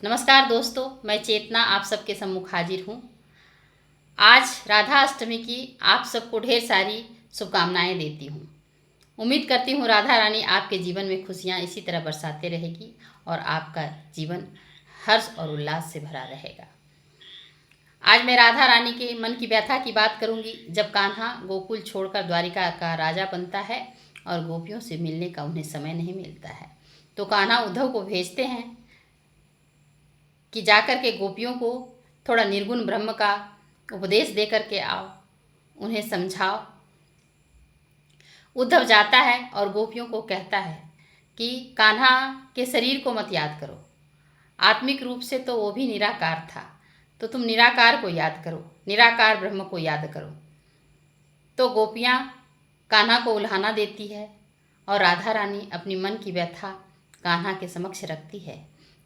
नमस्कार दोस्तों, मैं चेतना आप सबके सम्मुख हाजिर हूँ। आज राधा अष्टमी की आप सबको ढेर सारी शुभकामनाएं देती हूँ। उम्मीद करती हूँ राधा रानी आपके जीवन में खुशियाँ इसी तरह बरसाते रहेगी और आपका जीवन हर्ष और उल्लास से भरा रहेगा। आज मैं राधा रानी के मन की व्यथा की बात करूँगी। जब कान्हा गोकुल छोड़कर द्वारिका का राजा बनता है और गोपियों से मिलने का उन्हें समय नहीं मिलता है, तो कान्हा उद्धव को भेजते हैं कि जाकर के गोपियों को थोड़ा निर्गुण ब्रह्म का उपदेश दे करके आओ, उन्हें समझाओ। उद्धव जाता है और गोपियों को कहता है कि कान्हा के शरीर को मत याद करो, आत्मिक रूप से तो वो भी निराकार था, तो तुम निराकार को याद करो, निराकार ब्रह्म को याद करो। तो गोपियाँ कान्हा को उल्हाना देती है और राधा रानी अपनी मन की व्यथा कान्हा के समक्ष रखती है।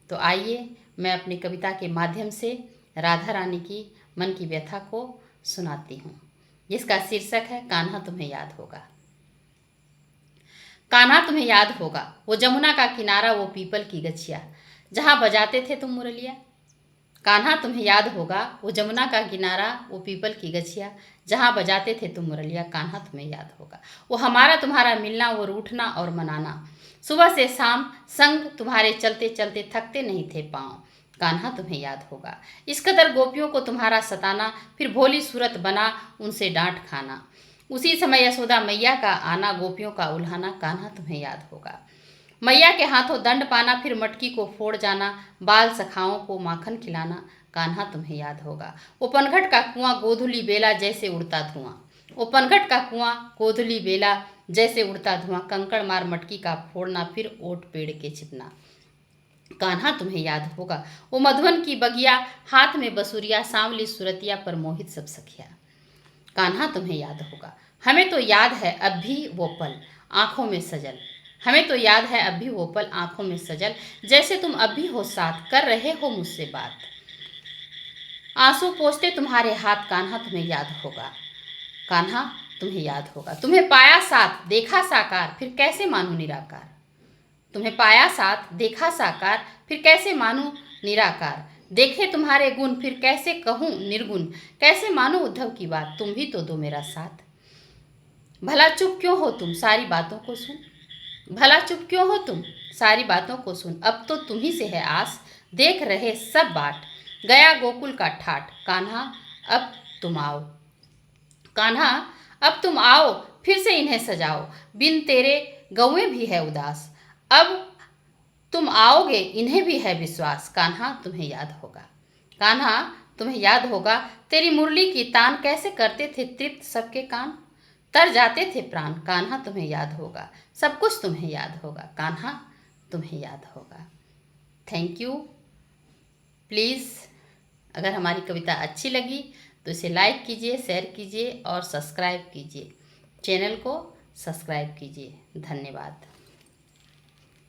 तो आइए मैं अपनी कविता के माध्यम से राधा रानी की मन की व्यथा को सुनाती हूँ, जिसका शीर्षक है कान्हा तुम्हें याद होगा। कान्हा तुम्हें याद होगा, वो जमुना का किनारा, वो पीपल की गछिया, जहाँ बजाते थे तुम मुरलिया। कान्हा तुम्हें याद होगा, वो जमुना का किनारा, वो पीपल की गछिया, जहाँ बजाते थे तुम मुरलिया। कान्हा तुम्हें याद होगा, वो हमारा तुम्हारा मिलना, वो रूठना और मनाना, सुबह से शाम संग तुम्हारे चलते चलते थकते नहीं थे पाँव। कान्हा तुम्हें याद होगा, इस कदर गोपियों को तुम्हारा सताना, फिर भोली सूरत बना उनसे डांट खाना। उसी समय यशोदा मैया का आना, गोपियों का उल्हाना। कान्हा तुम्हें याद होगा, मैया के हाथों दंड पाना, फिर मटकी को फोड़ जाना, बाल सखाओं को माखन खिलाना। कान्हा तुम्हें याद होगा, वो पनघट का कुआं, गोधुली बेला जैसे उड़ता धुआं। वो पनघट का कुआं, गोधुली बेला जैसे उड़ता धुआं, कंकड़ मार मटकी का फोड़ना, फिर ओट पेड़ के छिपना। कान्हा तुम्हें याद होगा, वो मधुवन की बगिया, हाथ में बसुरिया, सांवली सुरतिया पर मोहित सब सखिया। कान्हा तुम्हें याद होगा, हमें तो याद है अब भी वो पल आंखों में सजल, हमें तो याद है अब भी वो पल आंखों में सजल, जैसे तुम अब भी हो साथ, कर रहे हो मुझसे बात। आंसू पोंछते तुम्हारे हाथ, कान्हा तुम्हें याद होगा। कान्हा तुम्हें याद होगा, तुम्हें पाया साथ, देखा साकार, फिर कैसे मानूं निराकार। तुम्हें पाया साथ, देखा साकार, फिर कैसे मानूं निराकार। देखे तुम्हारे गुण, फिर कैसे कहूँ निर्गुण, कैसे मानूं उद्धव की बात, तुम भी तो दो मेरा साथ। भला चुप क्यों हो तुम, सारी बातों को सुन, भला चुप क्यों हो तुम, सारी बातों को सुन। अब तो तुम्ही से है आस, देख रहे सब बाट, गया गोकुल का ठाट। कान्हा अब तुम आओ, कान्हा अब तुम आओ, फिर से इन्हें सजाओ, बिन तेरे गौएं भी है उदास, अब तुम आओगे इन्हें भी है विश्वास। कान्हा तुम्हें याद होगा, कान्हा तुम्हें याद होगा, तेरी मुरली की तान, कैसे करते थे तृप्त सबके कान, तर जाते थे प्राण। कान्हा तुम्हें याद होगा, सब कुछ तुम्हें याद होगा, कान्हा तुम्हें याद होगा। Thank you. प्लीज़ अगर हमारी कविता अच्छी लगी तो इसे लाइक कीजिए, शेयर कीजिए और सब्सक्राइब कीजिए, चैनल को सब्सक्राइब कीजिए। धन्यवाद।